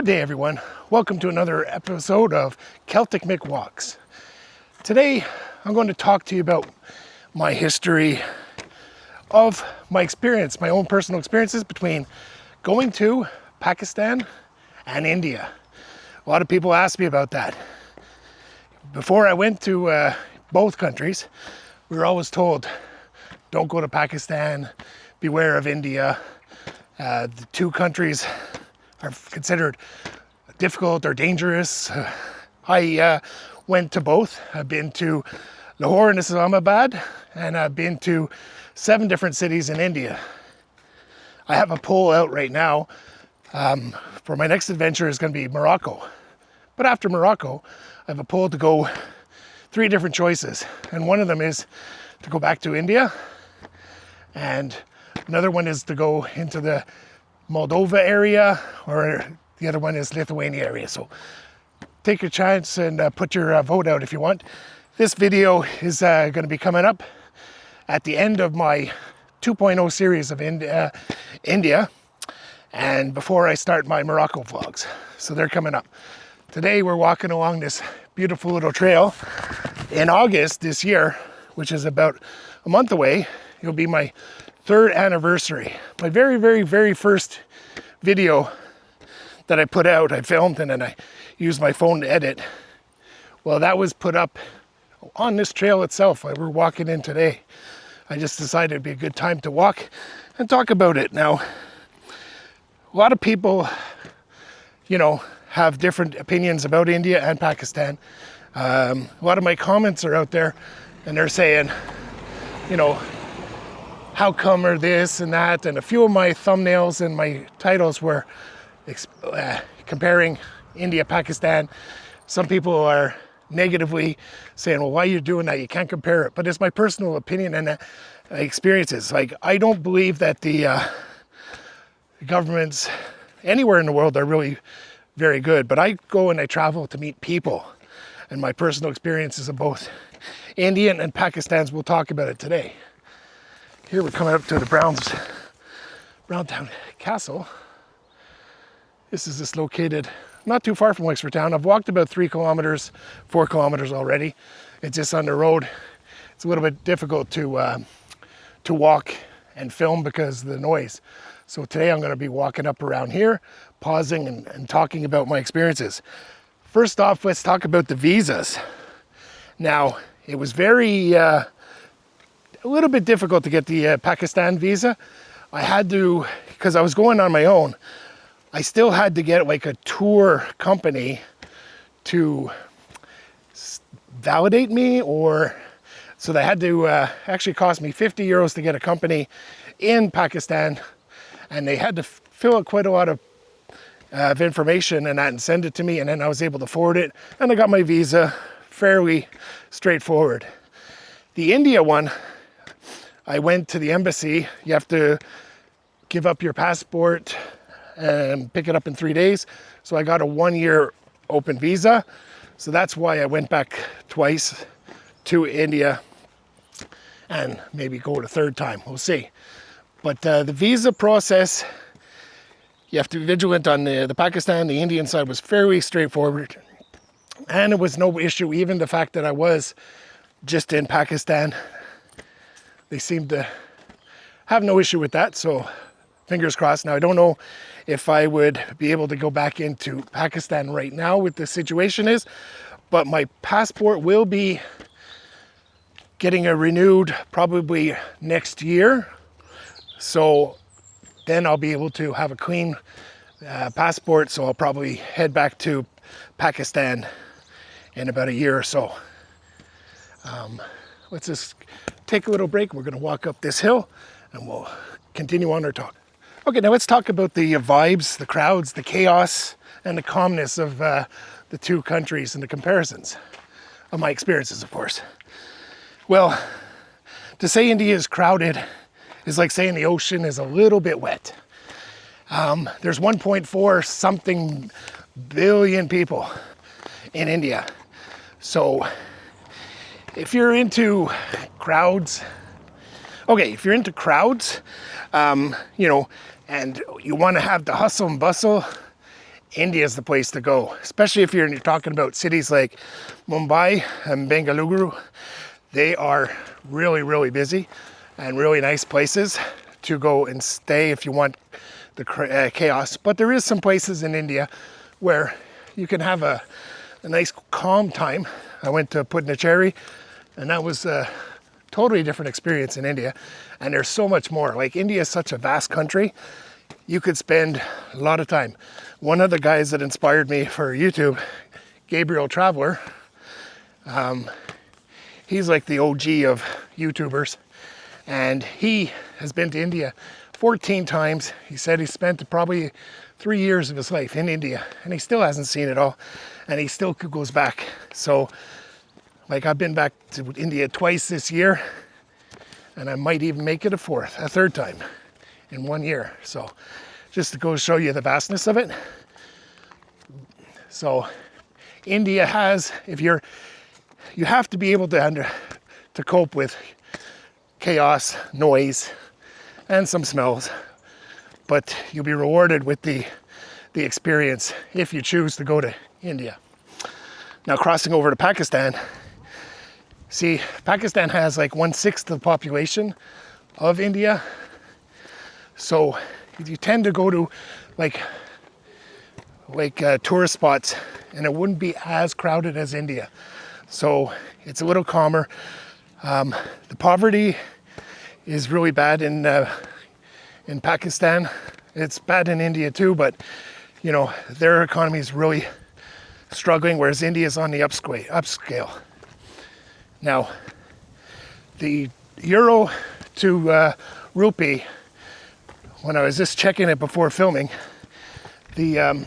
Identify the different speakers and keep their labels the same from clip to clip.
Speaker 1: Good day, everyone. Welcome to another episode of Celtic Mick Walks. Today, I'm going to talk to you about my history of my experience, my own personal experiences between going to Pakistan and India. A lot of people ask me about that. Before I went to both countries, we were always told, don't go to Pakistan, beware of India. The two countries are considered difficult or dangerous. I went to both. I've been to Lahore and Islamabad, and I've been to 7 different cities in India. I have a poll out right now for my next adventure is going to be Morocco. But after Morocco, I have a poll to go 3 different choices. And one of them is to go back to India. And another one is to go into the Moldova area, or the other one is Lithuania area. So take your chance and put your vote out if you want. This video is going to be coming up at the end of my 2.0 series of India, and before I start my Morocco vlogs. So they're coming up. Today we're walking along this beautiful little trail. In August this year, which is about a month away, it'll be my 3rd anniversary. My very first video that I put out, I filmed and then I used my phone to edit. Well, that was put up on this trail itself we're walking in today. I just decided it'd be a good time to walk and talk about it. Now, a lot of people, have different opinions about India and Pakistan. A lot of my comments are out there and they're saying, how come or this and that, and a few of my thumbnails and my titles were comparing India, Pakistan. Some people are negatively saying, well, why are you doing that? You can't compare it. But it's my personal opinion and experiences. Like, I don't believe that the governments anywhere in the world are really very good, but I go and I travel to meet people, and my personal experiences of both Indian and Pakistan's, we'll talk about it today. Here we're coming up to the Browntown Castle. This is just located not too far from Wexford Town. I've walked about 4 kilometers already. It's just on the road. It's a little bit difficult to walk and film because of the noise. So today I'm going to be walking up around here, pausing and talking about my experiences. First off, let's talk about the visas. Now, it was a little bit difficult to get the Pakistan visa. I had to, because I was going on my own, I still had to get like a tour company to validate me, so they had to actually cost me 50 euros to get a company in Pakistan, and they had to fill out quite a lot of information and that and send it to me, and then I was able to forward it, and I got my visa fairly straightforward. The India one, I went to the embassy. You have to give up your passport and pick it up in 3 days. So I got a 1-year open visa. So that's why I went back twice to India, and maybe go the 3rd time, we'll see. But the visa process, you have to be vigilant on the Pakistan. The Indian side was fairly straightforward, and it was no issue. Even the fact that I was just in Pakistan, they seemed to have no issue with that, so fingers crossed. Now, I don't know if I would be able to go back into Pakistan right now with the situation is, but my passport will be getting a renewed probably next year. So then I'll be able to have a clean passport, so I'll probably head back to Pakistan in about a year or so. Let's just take a little break. We're going to walk up this hill and we'll continue on our talk. Okay, now let's talk about the vibes, the crowds, the chaos, and the calmness of the 2 countries and the comparisons of my experiences, of course. Well, to say India is crowded is like saying the ocean is a little bit wet. There's 1.4 something billion people in India. So if you're into crowds, and you want to have the hustle and bustle India is the place to go, especially if you're talking about cities like Mumbai and Bengaluru. They are really, really busy and really nice places to go and stay if you want the chaos. But there is some places in India where you can have a nice calm time. I went to Puducherry, and that was a totally different experience in India. And there's so much more. Like, India is such a vast country. You could spend a lot of time. One of the guys that inspired me for YouTube, Gabriel Traveler, he's like the OG of YouTubers, and he has been to India 14 times. He said he spent probably 3 years of his life in India, and he still hasn't seen it all, and he still goes back. So, like, I've been back to India twice this year, and I might even make it a third time in 1 year. So, just to go show you the vastness of it. So, India has, you have to be able to cope with chaos, noise, and some smells, but you'll be rewarded with the experience if you choose to go to India. Now, crossing over to Pakistan, see, Pakistan has like 1/6 of the population of India, so you tend to go to like tourist spots, and it wouldn't be as crowded as India. So it's a little calmer. The poverty is really bad in Pakistan. It's bad in India too, but you know, their economy is really struggling, whereas India is on the upscale. Now, the euro to rupee, when I was just checking it before filming, the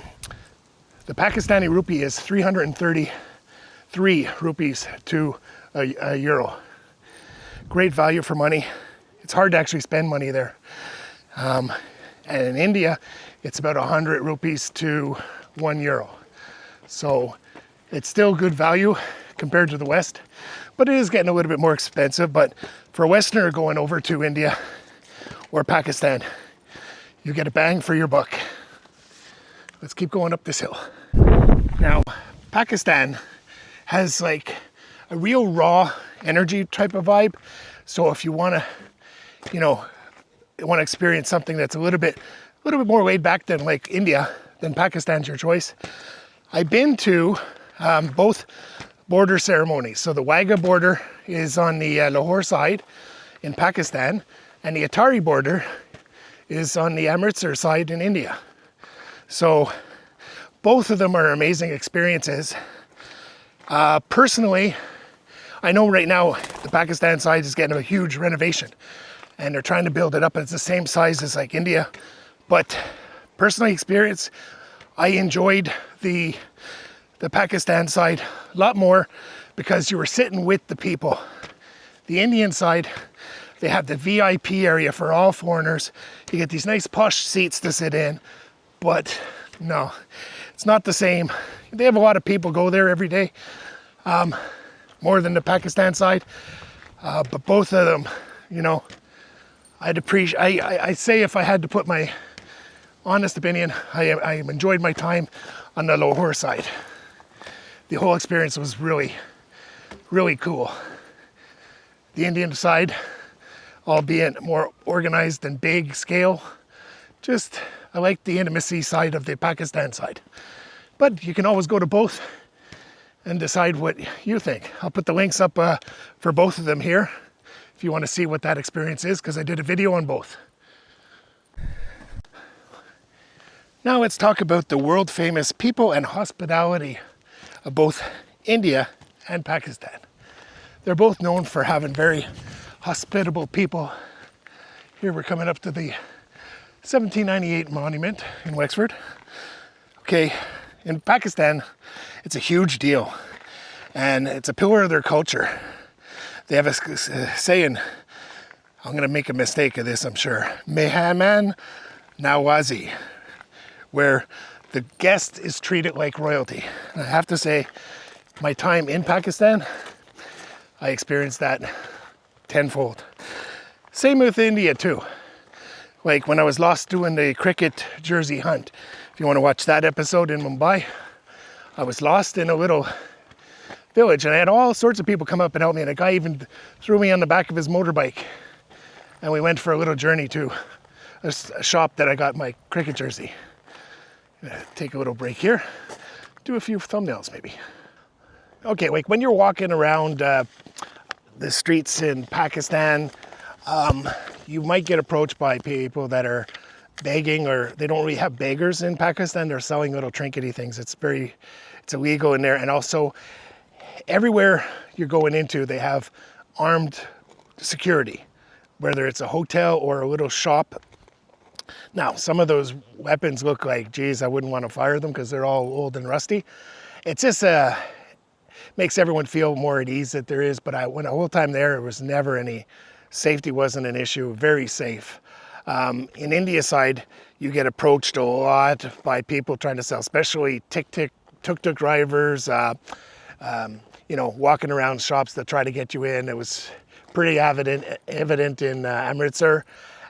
Speaker 1: Pakistani rupee is 333 rupees to a euro. Great value for money. It's hard to actually spend money there. And in India, it's about 100 rupees to 1 euro. So it's still good value compared to the West, but it is getting a little bit more expensive. But for a Westerner going over to India or Pakistan, you get a bang for your buck. Let's keep going up this hill. Now, Pakistan has like a real raw energy type of vibe. So if you want to, experience something that's a little bit more laid back than like India, then Pakistan's your choice. I've been to both border ceremonies. So the Wagah border is on the Lahore side in Pakistan, and the Atari border is on the Amritsar side in India. So both of them are amazing experiences. Personally, I know right now the Pakistan side is getting a huge renovation, and they're trying to build it up. It's the same size as like India, but personally experienced, I enjoyed the Pakistan side a lot more because you were sitting with the people. The Indian side, they have the VIP area for all foreigners. You get these nice plush seats to sit in, but no, it's not the same. They have a lot of people go there every day, more than the Pakistan side, but both of them, I say if I had to put my honest opinion, I enjoyed my time on the Lahore side. The whole experience was really, really cool. The Indian side, albeit more organized and big scale, I like the intimacy side of the Pakistan side. But you can always go to both and decide what you think. I'll put the links up for both of them here if you want to see what that experience is, because I did a video on both. Now let's talk about the world famous people and hospitality of both India and Pakistan. They're both known for having very hospitable people. Here we're coming up to the 1798 monument in Wexford. Okay, in Pakistan, it's a huge deal, and it's a pillar of their culture. They have a saying, I'm going to make a mistake of this, I'm sure, Mehman Nawazi, where the guest is treated like royalty. And I have to say, my time in Pakistan, I experienced that tenfold. Same with India too. Like when I was lost doing the cricket jersey hunt, If you want to watch that episode in Mumbai, I was lost in a little village and I had all sorts of people come up and help me, and a guy even threw me on the back of his motorbike and we went for a little journey to a shop that I got my cricket jersey. Take a little break here, do a few thumbnails maybe. Okay, like when you're walking around the streets in Pakistan, you might get approached by people that are begging, or they don't really have beggars in Pakistan. They're selling little trinkety things. It's illegal in there. And also everywhere you're going into, they have armed security, whether it's a hotel or a little shop. Now, some of those weapons look like, geez, I wouldn't want to fire them because they're all old and rusty. It's just makes everyone feel more at ease that there is. But when the whole time there, it was never any, safety wasn't an issue, very safe. In India side, you get approached a lot by people trying to sell, especially tuk-tuk drivers, walking around shops that try to get you in. It was pretty evident in Amritsar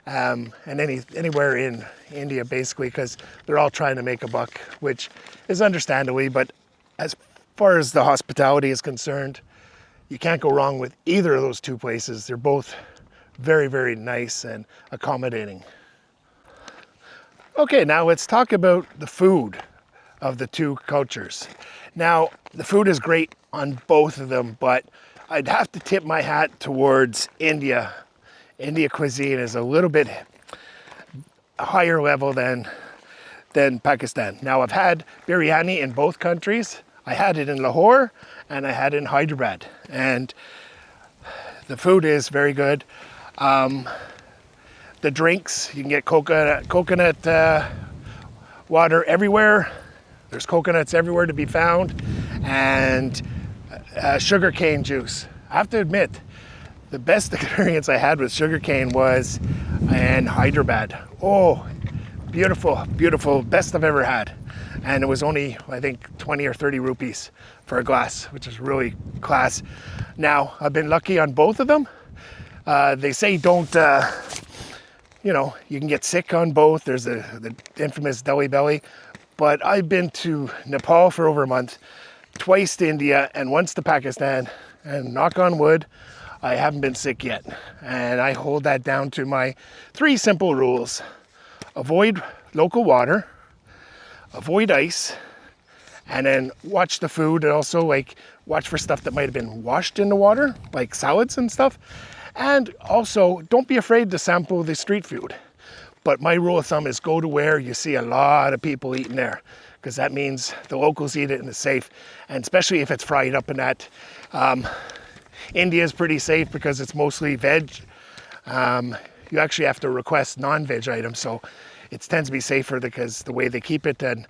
Speaker 1: and anywhere in India, basically, because they're all trying to make a buck, which is understandably. But as far as the hospitality is concerned, you can't go wrong with either of those two places. They're both very, very nice and accommodating. Okay, now let's talk about the food of the two cultures. Now, the food is great on both of them, but I'd have to tip my hat towards India. India cuisine is a little bit higher level than Pakistan. Now, I've had biryani in both countries. I had it in Lahore and I had it in Hyderabad, and the food is very good. The drinks, you can get coconut water everywhere. There's coconuts everywhere to be found, and sugarcane juice. I have to admit, the best experience I had with sugarcane was in Hyderabad. Oh, beautiful, beautiful, best I've ever had. And it was only, I think, 20 or 30 rupees for a glass, which is really class. Now, I've been lucky on both of them. They say don't, you can get sick on both. There's the infamous Delhi belly. But I've been to Nepal for over a month, twice to India, and once to Pakistan. And knock on wood, I haven't been sick yet. And I hold that down to my 3 simple rules. Avoid local water, avoid ice, and then watch the food, and also watch for stuff that might have been washed in the water, like salads and stuff. And also, don't be afraid to sample the street food. But my rule of thumb is go to where you see a lot of people eating there, because that means the locals eat it and it's safe. And especially if it's fried up in that. India is pretty safe because it's mostly veg. You actually have to request non-veg items, so it tends to be safer because the way they keep it. And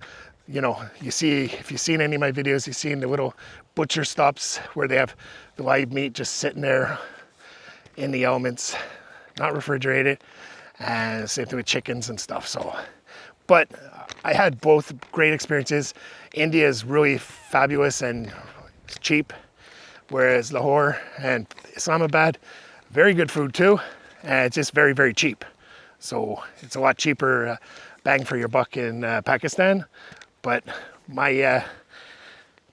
Speaker 1: you see, if you've seen any of my videos, you've seen the little butcher stops where they have the live meat just sitting there in the elements, not refrigerated. And same thing with chickens and stuff. So, but I had both great experiences. India is really fabulous and cheap, whereas Lahore and Islamabad, very good food too, and it's just very, very cheap. So it's a lot cheaper bang for your buck in Pakistan. But my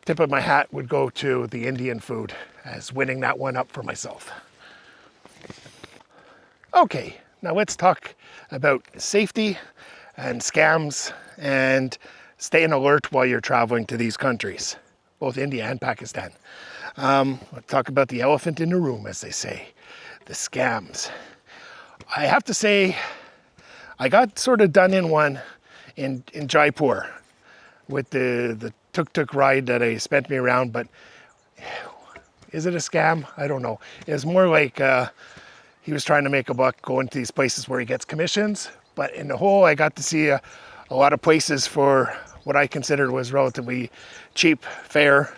Speaker 1: tip of my hat would go to the Indian food as winning that one up for myself. Okay, now let's talk about safety and scams and staying alert while you're traveling to these countries, both India and Pakistan. Let's talk about the elephant in the room, as they say, the scams. I have to say, I got sort of done in one in Jaipur with the tuk-tuk ride that I spent me around, but is it a scam? I don't know. It's more like he was trying to make a buck going to these places where he gets commissions, but in the whole, I got to see a lot of places for what I considered was relatively cheap fare.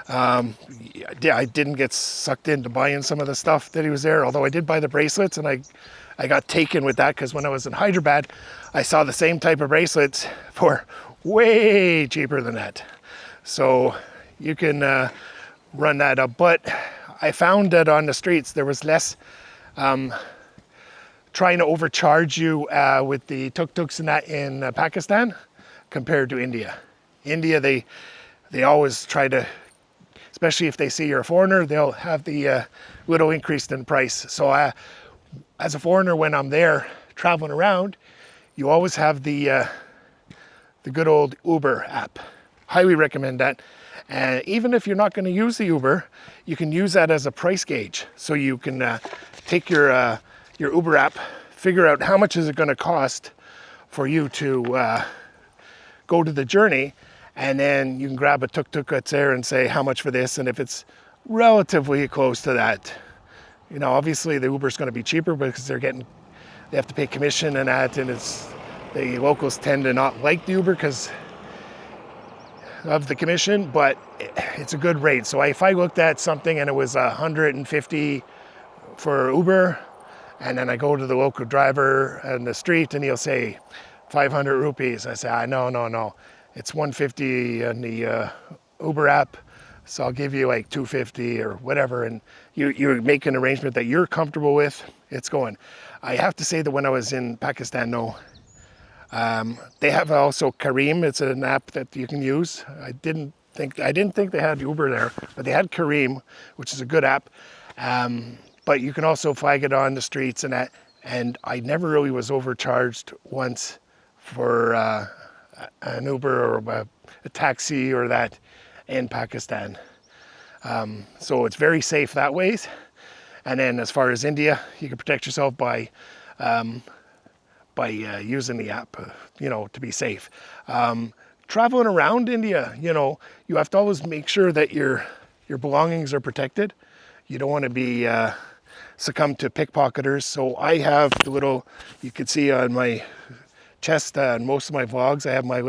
Speaker 1: I didn't get sucked into buying some of the stuff that he was there, although I did buy the bracelets, and I got taken with that because when I was in Hyderabad, I saw the same type of bracelets for way cheaper than that. So you can run that up. But I found that on the streets, there was less trying to overcharge you with the tuk-tuks and that in Pakistan compared to India. India, they always try to, especially if they see you're a foreigner, they'll have the little increase in price. So as a foreigner, when I'm there traveling around, you always have the good old Uber app. Highly recommend that. And even if you're not going to use the Uber, you can use that as a price gauge. So you can take your Uber app, figure out how much is it going to cost for you to go to the journey, and then you can grab a tuk-tuk that's there and say how much for this. And if it's relatively close to that, you know, obviously the Uber's going to be cheaper because they have to pay commission and that, and the locals tend to not like the Uber because of the commission, but it's a good rate. So if I looked at something and it was 150 for Uber, and then I go to the local driver on the street and he'll say 500 rupees, I say, no, it's 150 on the Uber app, so I'll give you like 250 or whatever, and you make an arrangement that you're comfortable with. It's going. I have to say that when I was in Pakistan, no, they have also Careem. It's an app that you can use. I didn't think they had Uber there, but they had Careem, which is a good app. But you can also flag it on the streets and that. And I never really was overcharged once for an Uber or a taxi or that in Pakistan. So it's very safe that way. And then as far as India, you can protect yourself by using the app, you know, to be safe. Traveling around India, you know, you have to always make sure that your belongings are protected. You don't want to be succumb to pickpocketers. So I have the little, you can see on my chest and most of my vlogs, I have my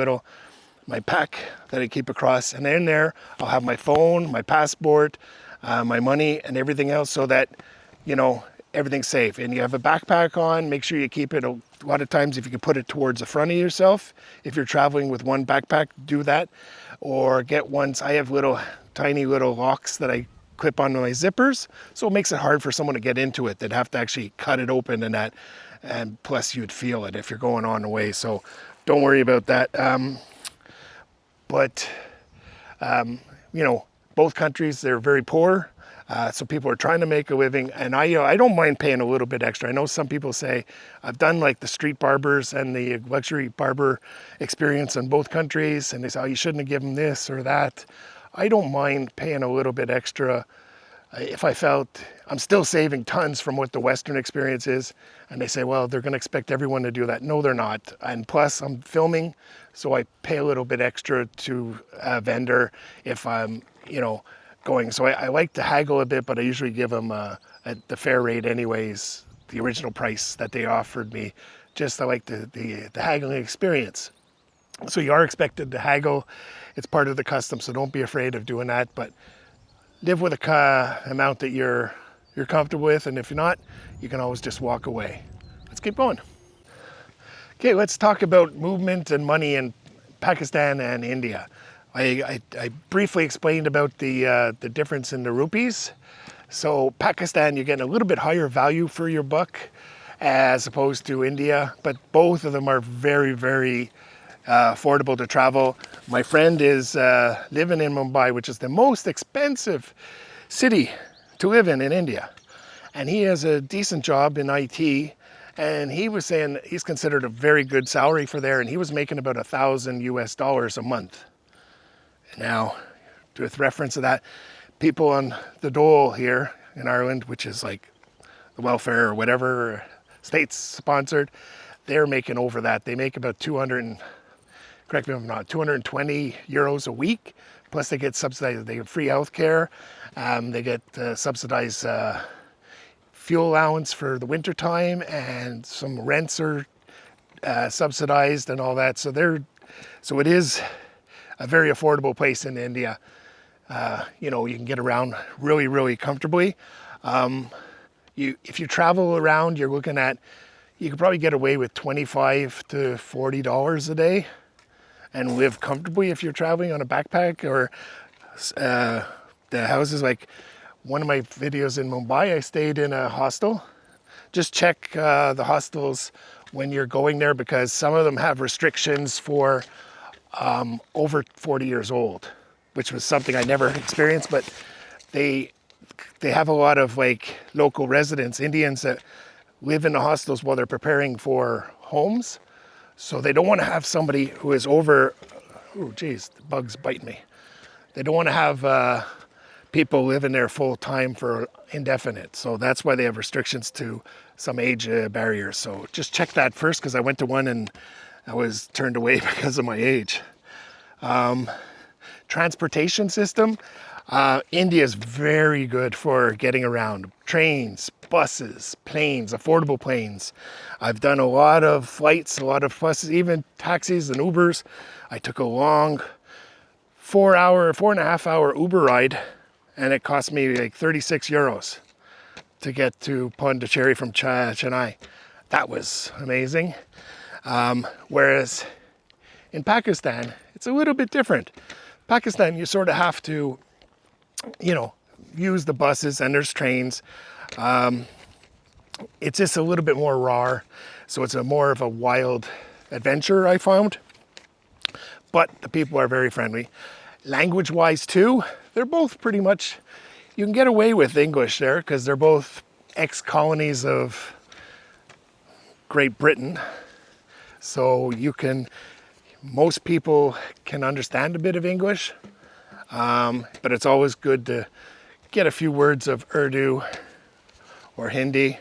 Speaker 1: pack that I keep across, and in there I'll have my phone, my passport, my money, and everything else, so that, you know, everything's safe. And you have a backpack on, make sure you keep it, a lot of times if you can put it towards the front of yourself, if you're traveling with one backpack, do that. Or get ones, I have tiny little locks that I clip onto my zippers, so it makes it hard for someone to get into it. They'd have to actually cut it open and that, and plus you'd feel it if you're going on the way, so don't worry about that. You know, both countries, they're very poor. So people are trying to make a living, and I don't mind paying a little bit extra. I know some people say, I've done like the street barbers and the luxury barber experience in both countries, and they say, oh, you shouldn't have given this or that. I don't mind paying a little bit extra if I felt I'm still saving tons from what the Western experience is. And they say, well, they're going to expect everyone to do that. No, they're not. And plus I'm filming, so I pay a little bit extra to a vendor if I'm, you know, going. So I like to haggle a bit, but I usually give them the fair rate anyways, the original price that they offered me. Just I like the haggling experience. So you are expected to haggle. It's part of the custom, so don't be afraid of doing that, but live with a amount that you're comfortable with, and if you're not, you can always just walk away. Let's keep going. Okay, let's talk about movement and money in Pakistan and India. I briefly explained about the difference in the rupees. So Pakistan, you're getting a little bit higher value for your buck as opposed to India, but both of them are very, very affordable to travel. My friend is living in Mumbai, which is the most expensive city to live in India. And he has a decent job in IT, and he was saying he's considered a very good salary for there, and he was making about $1,000 a month. Now, with reference to that, people on the dole here in Ireland, which is like the welfare or whatever, states sponsored, they're making over that. They make about 220 euros a week, plus they get subsidized, they get free healthcare, they get subsidized fuel allowance for the winter time, and some rents are subsidized and all that. So it is a very affordable place in India. You know, you can get around really, really comfortably. If you travel around, you're looking at, you could probably get away with $25 to $40 a day and live comfortably if you're traveling on a backpack. Or the houses, like one of my videos in Mumbai, I stayed in a hostel. Just check the hostels when you're going there, because some of them have restrictions for over 40 years old, which was something I never experienced, but they have a lot of like local residents, Indians, that live in the hostels while they're preparing for homes. So they don't want to have somebody who is over, oh geez, the bug's biting me. They don't want to have people living there full time for indefinite. So that's why they have restrictions to some age barriers. So just check that first, because I went to one and I was turned away because of my age. Transportation system. India is very good for getting around. Trains, buses, planes, affordable planes. I've done a lot of flights, a lot of buses, even taxis and Ubers. I took a long 4.5 hour Uber ride, and it cost me like 36 euros to get to Pondicherry from Chennai. That was amazing. Whereas in Pakistan, it's a little bit different. Pakistan, you sort of have to, use the buses, and there's trains. It's just a little bit more raw, so it's more of a wild adventure, I found. But the people are very friendly. Language-wise too, they're both pretty much, you can get away with English there because they're both ex-colonies of Great Britain. So most people can understand a bit of English, but it's always good to get a few words of Urdu or Hindi.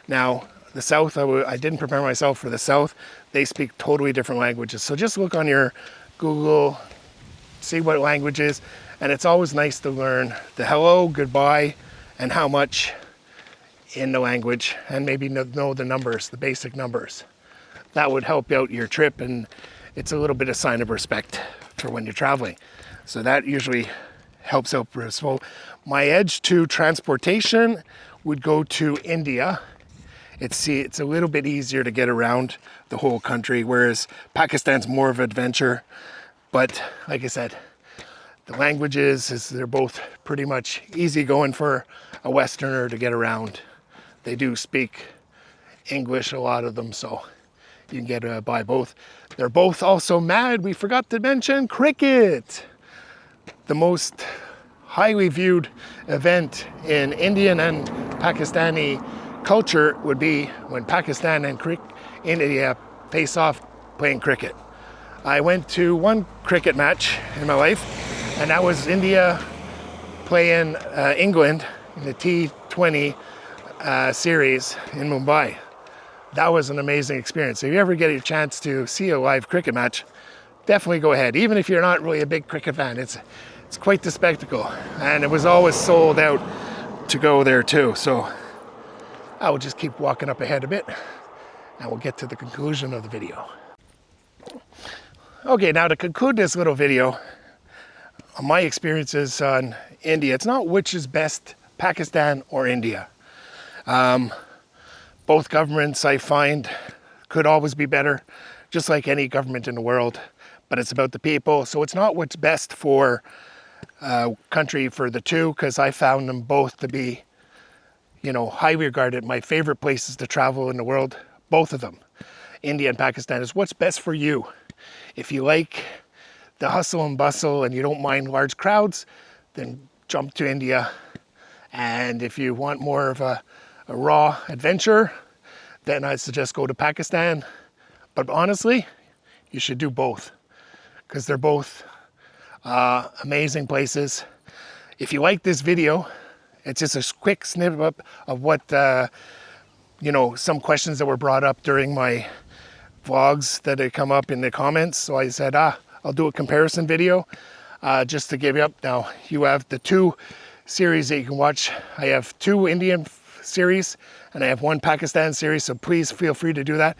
Speaker 1: Now, the South, I didn't prepare myself for the South. They speak totally different languages. So just look on your Google, see what languages, and it's always nice to learn the hello, goodbye, and how much in the language, and maybe know the numbers, the basic numbers. That would help out your trip, and it's a little bit of sign of respect for when you're traveling. So that usually helps out. So my edge to transportation would go to India. It's a little bit easier to get around the whole country, whereas Pakistan's more of an adventure. But like I said, the languages, they're both pretty much easy going for a Westerner to get around. They do speak English, a lot of them, so you can get by both. They're both also mad. We forgot to mention cricket. The most highly viewed event in Indian and Pakistani culture would be when Pakistan and India face off playing cricket. I went to one cricket match in my life, and that was India playing England in the T20 series in Mumbai. That was an amazing experience. So if you ever get a chance to see a live cricket match, definitely go ahead. Even if you're not really a big cricket fan, it's quite the spectacle. And it was always sold out to go there too. So I will just keep walking up ahead a bit, and we'll get to the conclusion of the video. Okay, now to conclude this little video, my experiences on India, it's not which is best, Pakistan or India. Both governments, I find, could always be better, just like any government in the world, but it's about the people. So it's not what's best for country for the two, because I found them both to be, highly regarded. My favorite places to travel in the world, both of them, India and Pakistan, is what's best for you. If you like the hustle and bustle and you don't mind large crowds, then jump to India. And if you want more of a raw adventure, then I suggest go to Pakistan. But honestly, you should do both, because they're both amazing places. If you like this video, it's just a quick snippet of what, some questions that were brought up during my vlogs that had come up in the comments. So I said, I'll do a comparison video just to give you up. Now, you have the two series that you can watch. I have two Indian series and I have one Pakistan series, so please feel free to do that.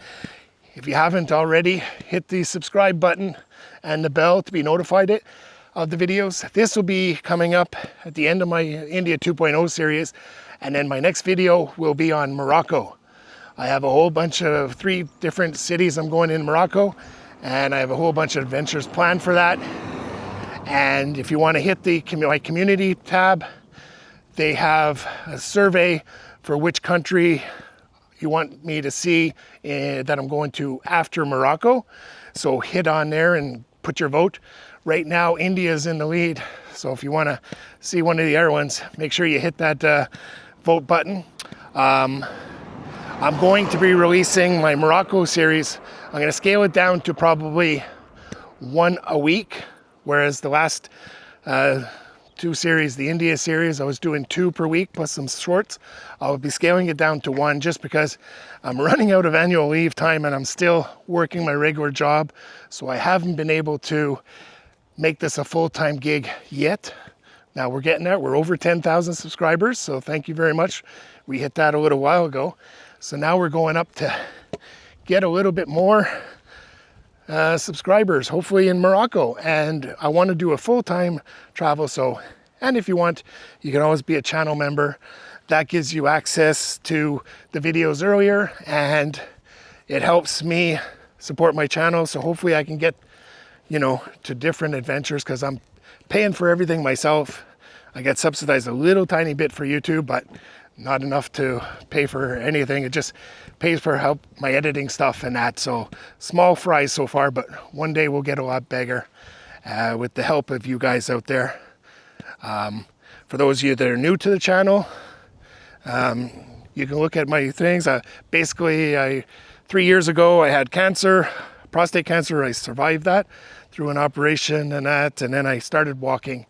Speaker 1: If you haven't already, hit the subscribe button and the bell to be notified of the videos. This will be coming up at the end of my India 2.0 series, and then my next video will be on Morocco. I have a whole bunch of 3 different cities I'm going in Morocco, and I have a whole bunch of adventures planned for that. And if you want to hit my community tab, they have a survey for which country you want me to see that I'm going to after Morocco. So hit on there and put your vote. Right now, India's in the lead. So if you want to see one of the other ones, make sure you hit that vote button. I'm going to be releasing my Morocco series. I'm going to scale it down to probably one a week, whereas the last two series, the India series, I was doing 2 per week plus some shorts. I'll be scaling it down to 1 just because I'm running out of annual leave time and I'm still working my regular job. So I haven't been able to make this a full-time gig yet. Now we're getting there. We're over 10,000 subscribers. So thank you very much. We hit that a little while ago. So now we're going up to get a little bit more subscribers, hopefully in Morocco. And I want to do a full-time travel. So, and if you want, you can always be a channel member. That gives you access to the videos earlier and it helps me support my channel. So hopefully I can get, you know, to different adventures because I'm paying for everything myself. I get subsidized a little tiny bit for YouTube, but not enough to pay for anything. It just pays for help my editing stuff and that. So small fries so far, but one day we'll get a lot bigger with the help of you guys out there. For those of you that are new to the channel, you can look at my things. Basically, 3 years ago I had cancer, prostate cancer. I survived that through an operation and that, and then I started walking,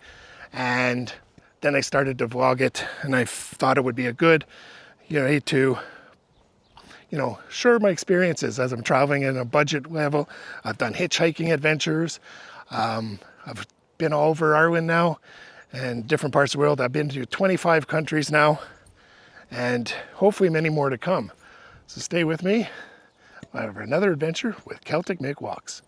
Speaker 1: and then I started to vlog it, and I thought it would be a good, to, share my experiences as I'm traveling in a budget level. I've done hitchhiking adventures. I've been all over Ireland now and different parts of the world. I've been to 25 countries now, and hopefully many more to come. So stay with me for another adventure with Celtic Mick Walks.